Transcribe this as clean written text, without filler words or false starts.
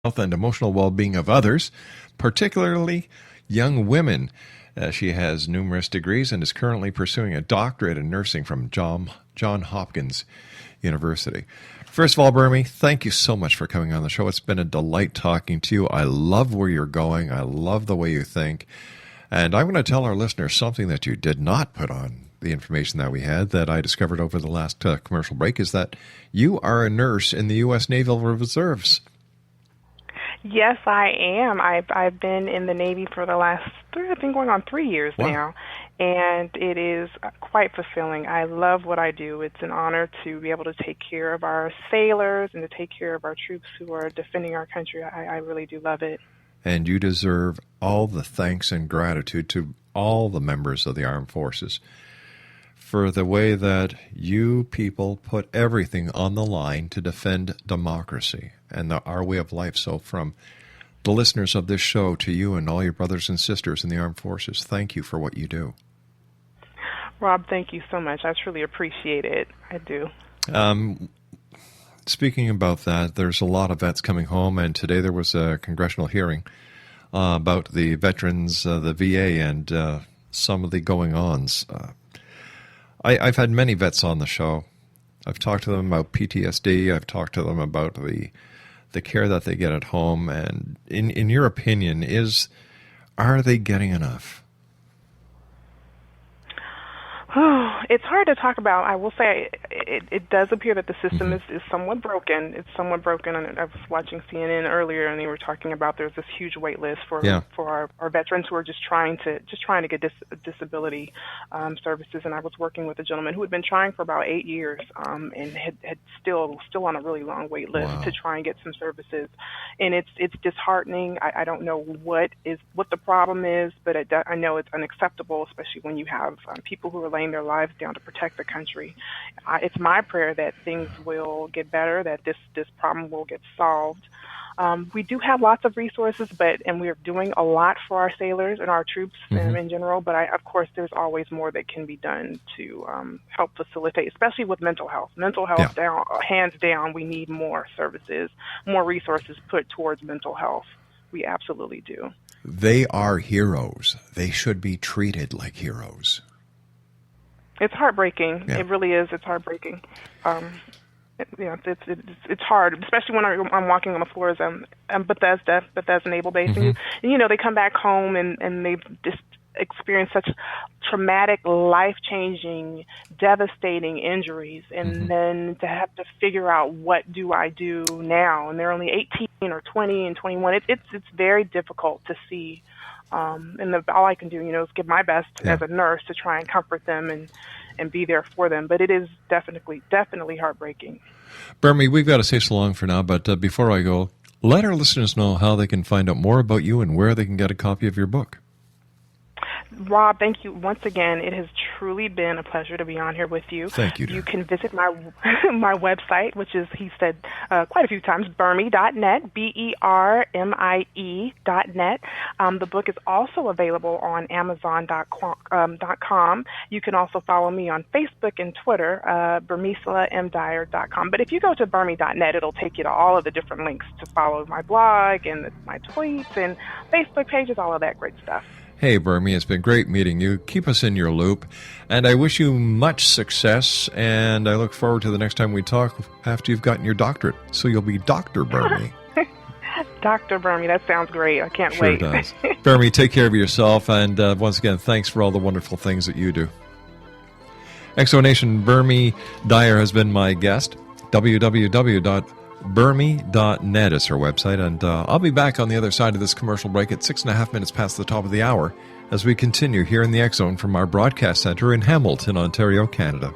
health and emotional well-being of others, particularly young women. She has numerous degrees and is currently pursuing a doctorate in nursing from John Hopkins University. First of all, Bermie, thank you so much for coming on the show. It's been a delight talking to you. I love where you're going. I love the way you think. And I'm going to tell our listeners something that you did not put on the information that we had that I discovered over the last commercial break, is that you are a nurse in the U.S. Naval Reserves. Yes, I am. I've been in the Navy for the last, I think, going on 3 years now, and it is quite fulfilling. I love what I do. It's an honor to be able to take care of our sailors and to take care of our troops who are defending our country. I really do love it. And you deserve all the thanks and gratitude to all the members of the armed forces for the way that you people put everything on the line to defend democracy and our way of life. So from the listeners of this show to you and all your brothers and sisters in the armed forces, thank you for what you do. Rob, thank you so much. I truly appreciate it. I do. Speaking about that, there's a lot of vets coming home, and today there was a congressional hearing about the veterans, the VA, and some of the going-ons. I've had many vets on the show. I've talked to them about PTSD. I've talked to them about the care that they get at home. And in your opinion, are they getting enough? It's hard to talk about. I will say it does appear that the system is somewhat broken. It's somewhat broken. And I was watching CNN earlier, and they were talking about there's this huge wait list for our veterans who are just trying to get disability services. And I was working with a gentleman who had been trying for about 8 years and had still on a really long wait list to try and get some services. And it's disheartening. I don't know what the problem is, but I know it's unacceptable, especially when you have people who are laying their lives down to protect the country. It's my prayer that things will get better, that this problem will get solved. We do have lots of resources, and we're doing a lot for our sailors and our troops in general, but of course there's always more that can be done to help facilitate, especially with mental health. Mental health, hands down, we need more services, more resources put towards mental health. We absolutely do. They are heroes. They should be treated like heroes. It's heartbreaking. Yeah. It really is. It's heartbreaking. It's hard, especially when I'm walking on the floors. Bethesda Naval Base, and they come back home and they've just experienced such traumatic, life-changing, devastating injuries, and then to have to figure out what do I do now, and they're only 18 or 20 and 21. It's very difficult to see. And all I can do, is give my best as a nurse to try and comfort them and be there for them. But it is definitely heartbreaking. Bermie, we've got to say so long for now, but before I go, let our listeners know how they can find out more about you and where they can get a copy of your book. Rob, thank you once again. It has truly been a pleasure to be on here with you. Thank you. You can visit my website, which is, he said quite a few times, Bermie.net, BERMIE.net. The book is also available on Amazon.com. You can also follow me on Facebook and Twitter, Bermesola.com. But if you go to Bermie.net, it'll take you to all of the different links to follow my blog and my tweets and Facebook pages, all of that great stuff. Hey, Bermie, it's been great meeting you. Keep us in your loop, and I wish you much success, and I look forward to the next time we talk after you've gotten your doctorate, so you'll be Dr. Bermie. Dr. Bermie, that sounds great. I can't wait. Sure does. Bermie, take care of yourself, and once again, thanks for all the wonderful things that you do. Exonation, Bermie Dyer has been my guest. www.bermie.net is her website, and I'll be back on the other side of this commercial break at 6.5 minutes past the top of the hour as we continue here in the X Zone from our broadcast center in Hamilton, Ontario, Canada.